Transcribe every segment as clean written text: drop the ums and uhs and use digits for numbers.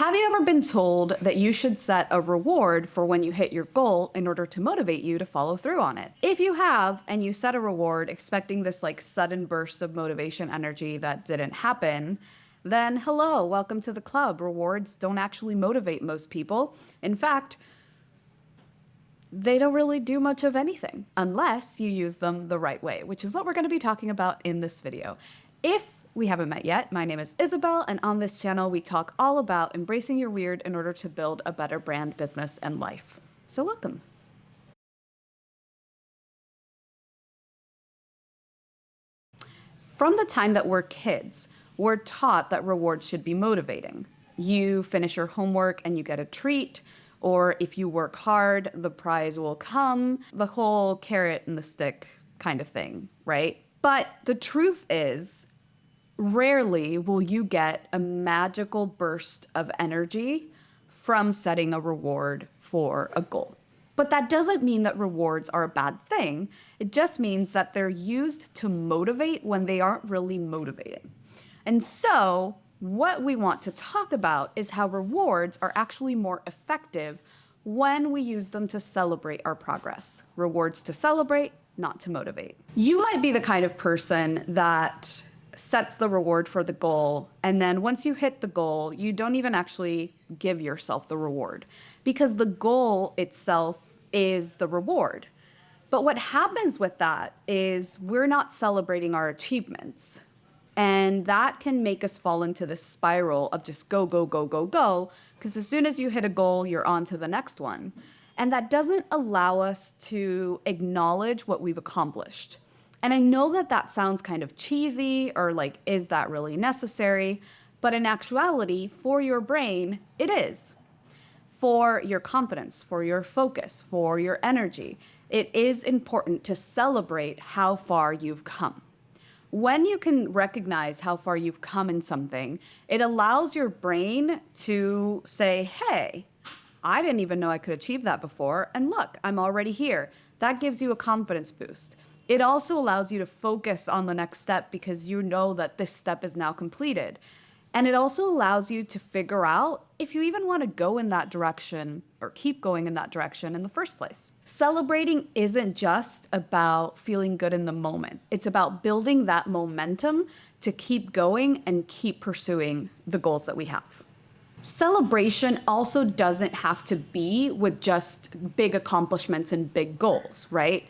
Have you ever been told that you should set a reward for when you hit your goal in order to motivate you to follow through on it? If you have, and you set a reward expecting this like sudden burst of motivation energy that didn't happen, then hello, welcome to the club. Rewards don't actually motivate most people. In fact, they don't really do much of anything unless you use them the right way, which is what we're going to be talking about in this video. If we haven't met yet, my name is Isabel, and on this channel, we talk all about embracing your weird in order to build a better brand, business, and life. So welcome. From the time that we're kids, we're taught that rewards should be motivating. You finish your homework and you get a treat, or if you work hard, the prize will come, the whole carrot and the stick kind of thing, right? But the truth is, rarely will you get a magical burst of energy from setting a reward for a goal. But that doesn't mean that rewards are a bad thing. It just means that they're used to motivate when they aren't really motivating. And so what we want to talk about is how rewards are actually more effective when we use them to celebrate our progress. Rewards to celebrate, not to motivate. You might be the kind of person that sets the reward for the goal, and then once you hit the goal, you don't even actually give yourself the reward because the goal itself is the reward. But what happens with that is we're not celebrating our achievements. And that can make us fall into this spiral of just go, go, go, go, go, because as soon as you hit a goal, you're on to the next one. And that doesn't allow us to acknowledge what we've accomplished. And I know that that sounds kind of cheesy or like, is that really necessary? But in actuality, for your brain, it is. For your confidence, for your focus, for your energy, it is important to celebrate how far you've come. When you can recognize how far you've come in something, it allows your brain to say, hey, I didn't even know I could achieve that before. And look, I'm already here. That gives you a confidence boost. It also allows you to focus on the next step because you know that this step is now completed. And it also allows you to figure out if you even want to go in that direction or keep going in that direction in the first place. Celebrating isn't just about feeling good in the moment. It's about building that momentum to keep going and keep pursuing the goals that we have. Celebration also doesn't have to be with just big accomplishments and big goals, right?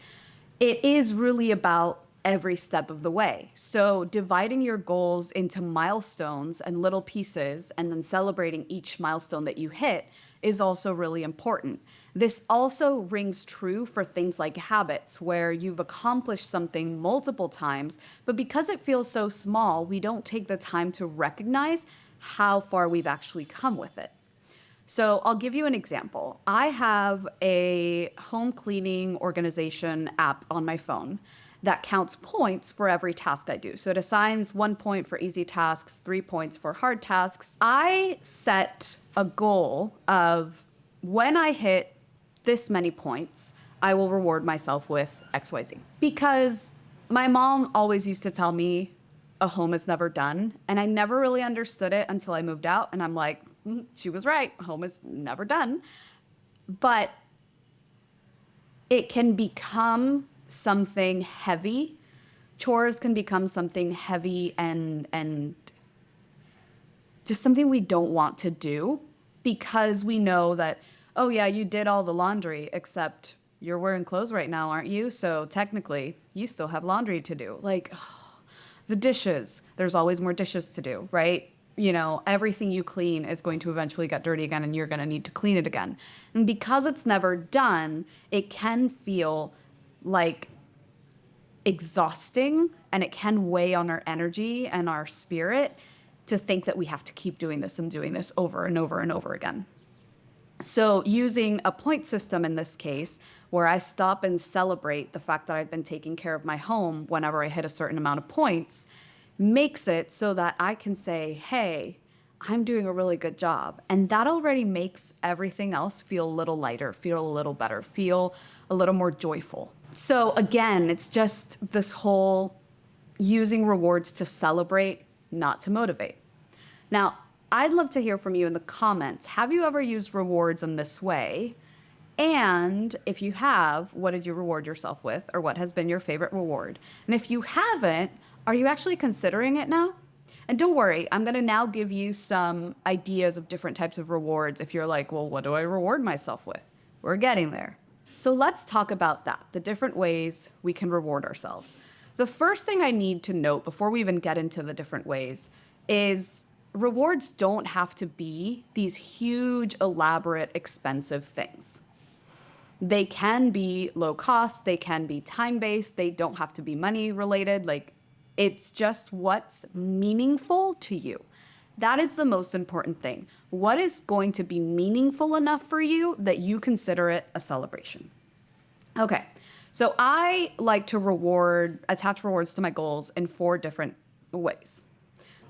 It is really about every step of the way. So dividing your goals into milestones and little pieces and then celebrating each milestone that you hit is also really important. This also rings true for things like habits where you've accomplished something multiple times, but because it feels so small, we don't take the time to recognize how far we've actually come with it. So I'll give you an example. I have a home cleaning organization app on my phone that counts points for every task I do. So it assigns 1 point for easy tasks, 3 points for hard tasks. I set a goal of when I hit this many points, I will reward myself with XYZ. Because my mom always used to tell me a home is never done. And I never really understood it until I moved out. And I'm like, she was right. Home is never done. But it can become something heavy. Chores can become something heavy and just something we don't want to do because we know that, oh yeah, you did all the laundry, except you're wearing clothes right now, aren't you? So technically, you still have laundry to do. Like, the dishes, there's always more dishes to do, right? You know, everything you clean is going to eventually get dirty again and you're going to need to clean it again. And because it's never done, it can feel like exhausting and it can weigh on our energy and our spirit to think that we have to keep doing this and doing this over and over and over again. So using a point system in this case, where I stop and celebrate the fact that I've been taking care of my home whenever I hit a certain amount of points, makes it so that I can say, hey, I'm doing a really good job. And that already makes everything else feel a little lighter, feel a little better, feel a little more joyful. So again, it's just this whole using rewards to celebrate, not to motivate. Now, I'd love to hear from you in the comments. Have you ever used rewards in this way? And if you have, what did you reward yourself with, or what has been your favorite reward? And if you haven't, are you actually considering it now? And don't worry, I'm going to now give you some ideas of different types of rewards if you're like, well, what do I reward myself with? We're getting there. So let's talk about that, the different ways we can reward ourselves. The first thing I need to note before we even get into the different ways is rewards don't have to be these huge, elaborate, expensive things. They can be low cost, they can be time-based, they don't have to be money related. Like, it's just what's meaningful to you. That is the most important thing. What is going to be meaningful enough for you that you consider it a celebration? Okay, so I like to attach rewards to my goals in 4 different ways.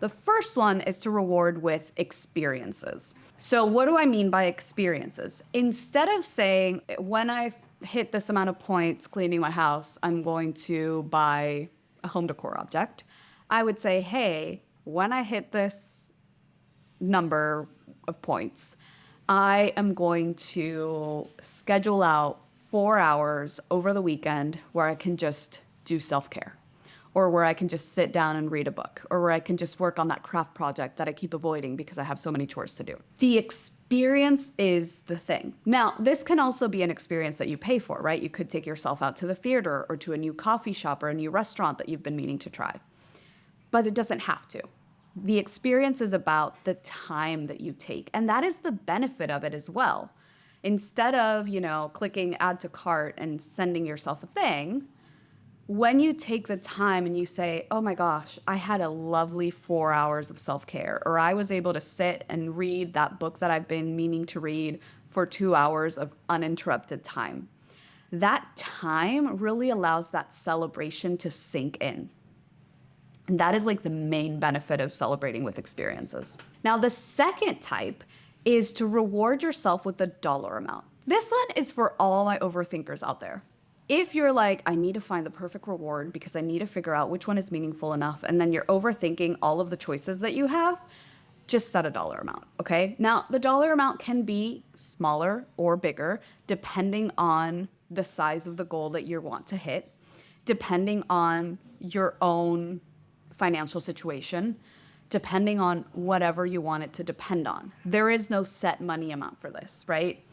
The first one is to reward with experiences. So what do I mean by experiences? Instead of saying, when I've hit this amount of points cleaning my house, I'm going to buy a home decor object, I would say, hey, when I hit this number of points, I am going to schedule out 4 hours over the weekend where I can just do self-care, or where I can just sit down and read a book, or where I can just work on that craft project that I keep avoiding because I have so many chores to do. The experience is the thing. Now, this can also be an experience that you pay for, right? You could take yourself out to the theater or to a new coffee shop or a new restaurant that you've been meaning to try. But it doesn't have to. The experience is about the time that you take, and that is the benefit of it as well. Instead of, clicking add to cart and sending yourself a thing, when you take the time and you say, oh my gosh, I had a lovely 4 hours of self-care, or I was able to sit and read that book that I've been meaning to read for 2 hours of uninterrupted time. That time really allows that celebration to sink in. And that is like the main benefit of celebrating with experiences. Now, the second type is to reward yourself with a dollar amount. This one is for all my overthinkers out there. If you're like, I need to find the perfect reward because I need to figure out which one is meaningful enough, and then you're overthinking all of the choices that you have, just set a dollar amount, okay? Now, the dollar amount can be smaller or bigger depending on the size of the goal that you want to hit, depending on your own financial situation, depending on whatever you want it to depend on. There is no set money amount for this, right?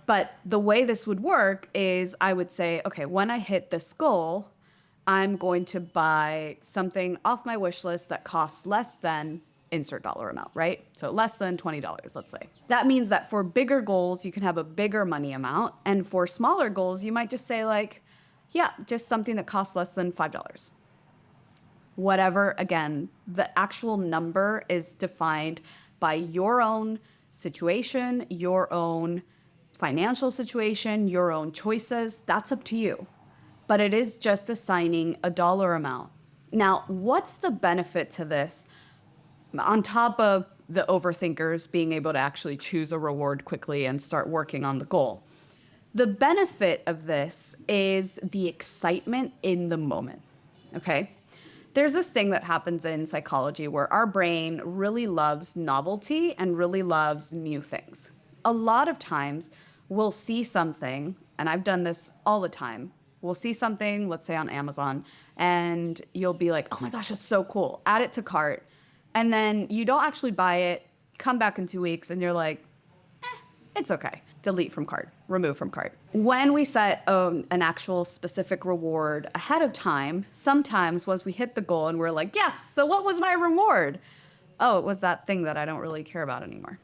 But the way this would work is I would say, okay, when I hit this goal, I'm going to buy something off my wish list that costs less than insert dollar amount, right? So less than $20, let's say. That means that for bigger goals, you can have a bigger money amount. And for smaller goals, you might just say like, yeah, just something that costs less than $5. Whatever, again, the actual number is defined by your own situation, your own financial situation, your own choices. That's up to you. But it is just assigning a dollar amount. Now, what's the benefit to this? On top of the overthinkers being able to actually choose a reward quickly and start working on the goal. The benefit of this is the excitement in the moment, okay? There's this thing that happens in psychology where our brain really loves novelty and really loves new things. A lot of times we'll see something, and I've done this all the time. We'll see something, let's say on Amazon, and you'll be like, oh my gosh, it's so cool. Add it to cart. And then you don't actually buy it, come back in 2 weeks, and you're like, it's okay. Delete from cart, remove from cart. When we set an actual specific reward ahead of time, sometimes once we hit the goal and we're like, yes, so what was my reward? Oh, it was that thing that I don't really care about anymore.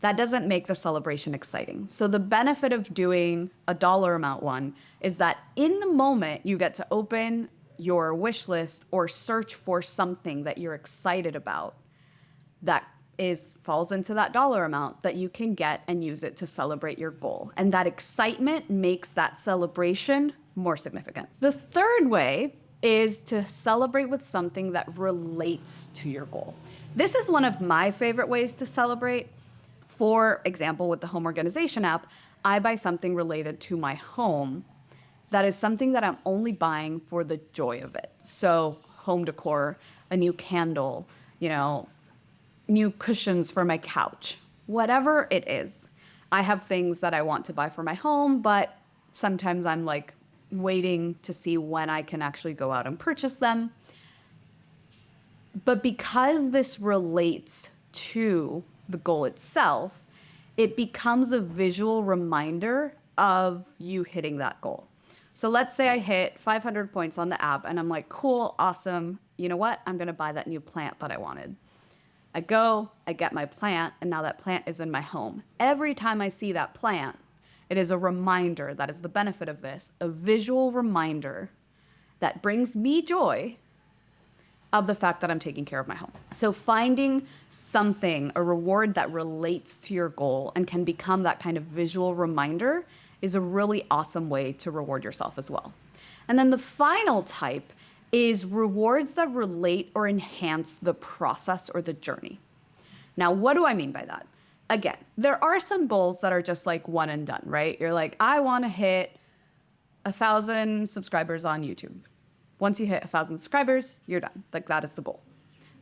That doesn't make the celebration exciting. So the benefit of doing a dollar amount one is that in the moment you get to open your wish list or search for something that you're excited about that falls into that dollar amount that you can get and use it to celebrate your goal. And that excitement makes that celebration more significant. The third way is to celebrate with something that relates to your goal. This is one of my favorite ways to celebrate. For example, with the home organization app, I buy something related to my home that is something that I'm only buying for the joy of it. So home decor, a new candle, new cushions for my couch, whatever it is. I have things that I want to buy for my home, but sometimes I'm like waiting to see when I can actually go out and purchase them. But because this relates to the goal itself, it becomes a visual reminder of you hitting that goal. So let's say I hit 500 points on the app and I'm like, cool, awesome. You know what? I'm going to buy that new plant that I wanted. I go, I get my plant, and now that plant is in my home. Every time I see that plant, it is a reminder, that is the benefit of this, a visual reminder that brings me joy of the fact that I'm taking care of my home. So finding something, a reward that relates to your goal and can become that kind of visual reminder is a really awesome way to reward yourself as well. And then the final type is rewards that relate or enhance the process or the journey. Now, what do I mean by that? Again, there are some goals that are just like one and done, right? You're like, I want to hit 1,000 subscribers on YouTube. Once you hit 1,000 subscribers, you're done. Like, that is the goal.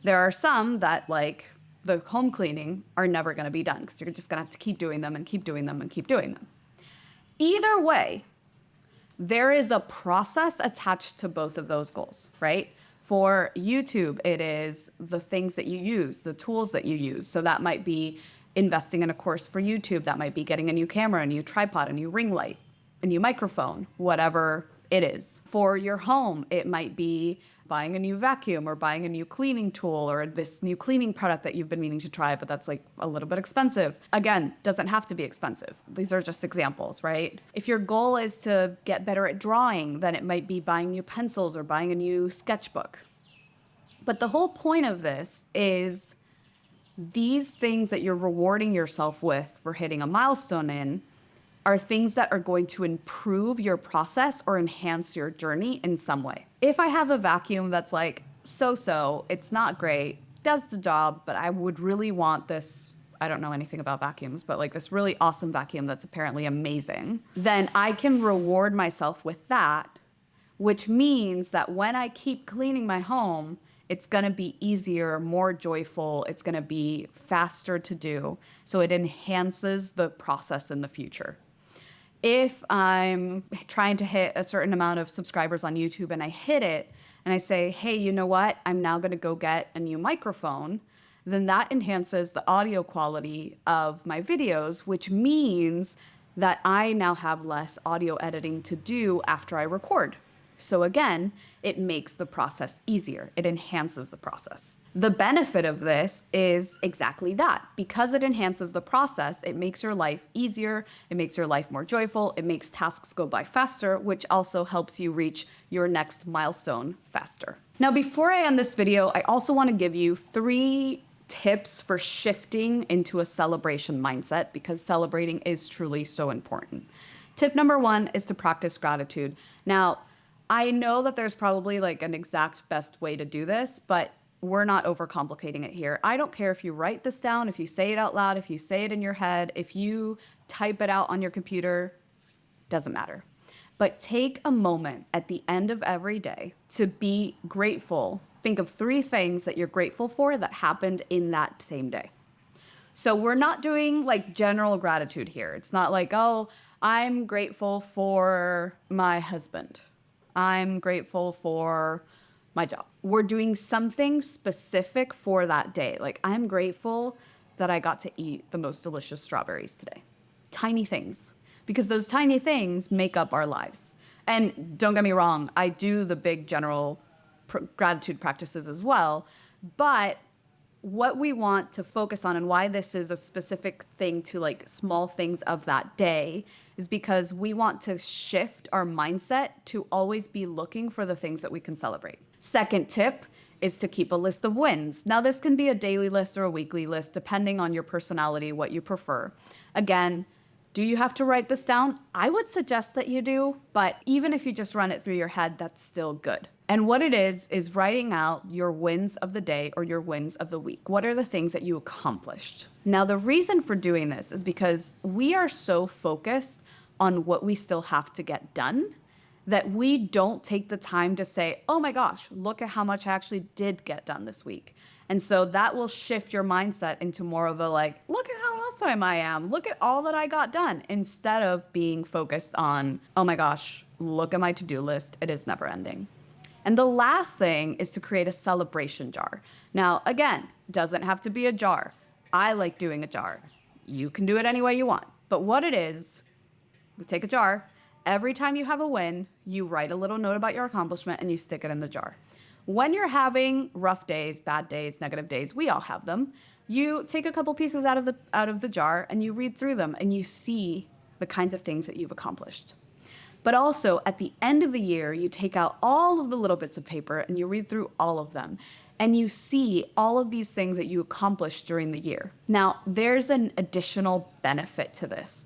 There are some that, like the home cleaning, are never going to be done because you're just going to have to keep doing them and keep doing them and keep doing them. Either way, there is a process attached to both of those goals, right? For YouTube, it is the things that you use, the tools that you use. So that might be investing in a course for YouTube. That might be getting a new camera, a new tripod, a new ring light, a new microphone, whatever it is. For your home, it might be buying a new vacuum or buying a new cleaning tool or this new cleaning product that you've been meaning to try, but that's like a little bit expensive. Again, doesn't have to be expensive. These are just examples, right? If your goal is to get better at drawing, then it might be buying new pencils or buying a new sketchbook. But the whole point of this is these things that you're rewarding yourself with for hitting a milestone in are things that are going to improve your process or enhance your journey in some way. If I have a vacuum that's like so-so, it's not great, does the job, but I would really want this, I don't know anything about vacuums, but like this really awesome vacuum that's apparently amazing, then I can reward myself with that, which means that when I keep cleaning my home, it's going to be easier, more joyful, it's going to be faster to do, so it enhances the process in the future. If I'm trying to hit a certain amount of subscribers on YouTube and I hit it and I say, hey, you know what? I'm now going to go get a new microphone, then that enhances the audio quality of my videos, which means that I now have less audio editing to do after I record. So again, it makes the process easier. It enhances the process. The benefit of this is exactly that. Because it enhances the process, it makes your life easier, it makes your life more joyful, it makes tasks go by faster, which also helps you reach your next milestone faster. Now, before I end this video, I also want to give you 3 tips for shifting into a celebration mindset, because celebrating is truly so important. Tip number 1 is to practice gratitude. Now, I know that there's probably like an exact best way to do this, but we're not overcomplicating it here. I don't care if you write this down, if you say it out loud, if you say it in your head, if you type it out on your computer, doesn't matter. But take a moment at the end of every day to be grateful. Think of 3 things that you're grateful for that happened in that same day. So we're not doing like general gratitude here. It's not like, oh, I'm grateful for my husband. I'm grateful for my job. We're doing something specific for that day. Like, I'm grateful that I got to eat the most delicious strawberries today. Tiny things, because those tiny things make up our lives. And don't get me wrong, I do the big general gratitude practices as well, but what we want to focus on and why this is a specific thing to like small things of that day is because we want to shift our mindset to always be looking for the things that we can celebrate. Second tip is to keep a list of wins. Now, this can be a daily list or a weekly list, depending on your personality, what you prefer. Again, do you have to write this down? I would suggest that you do, but even if you just run it through your head, that's still good. And what it is writing out your wins of the day or your wins of the week. What are the things that you accomplished? Now, the reason for doing this is because we are so focused on what we still have to get done that we don't take the time to say, oh my gosh, look at how much I actually did get done this week. And so that will shift your mindset into more of a like, look at how awesome I am. Look at all that I got done, instead of being focused on, oh my gosh, look at my to-do list. It is never ending. And the last thing is to create a celebration jar. Now, again, doesn't have to be a jar. I like doing a jar. You can do it any way you want. But what it is, we take a jar. Every time you have a win, you write a little note about your accomplishment and you stick it in the jar. When you're having rough days, bad days, negative days, we all have them. You take a couple pieces out of the jar and you read through them and you see the kinds of things that you've accomplished. But also, at the end of the year, you take out all of the little bits of paper and you read through all of them. And you see all of these things that you accomplished during the year. Now, there's an additional benefit to this.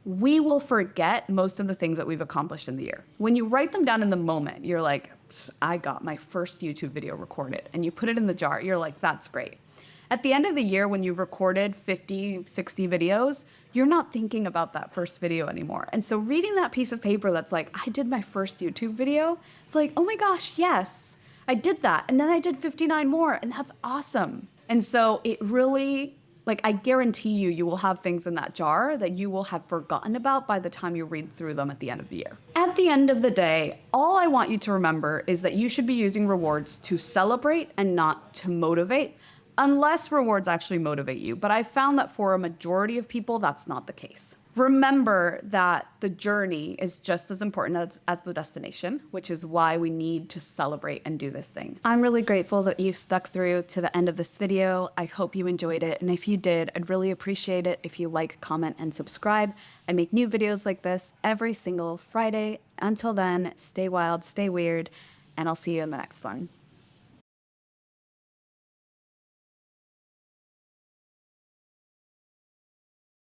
We will forget most of the things that we've accomplished in the year. When you write them down in the moment, you're like, I got my first YouTube video recorded. And you put it in the jar. You're like, that's great. At the end of the year, when you've recorded 50, 60 videos, you're not thinking about that first video anymore. And so reading that piece of paper that's like, I did my first YouTube video, it's like, oh my gosh, yes, I did that. And then I did 59 more, and that's awesome. And so it really, like, I guarantee you, you will have things in that jar that you will have forgotten about by the time you read through them at the end of the year. At the end of the day, all I want you to remember is that you should be using rewards to celebrate and not to motivate, unless rewards actually motivate you. But I've found that for a majority of people, that's not the case. Remember that the journey is just as important as the destination, which is why we need to celebrate and do this thing. I'm really grateful that you stuck through to the end of this video. I hope you enjoyed it. And if you did, I'd really appreciate it if you like, comment, and subscribe. I make new videos like this every single Friday. Until then, stay wild, stay weird, and I'll see you in the next one.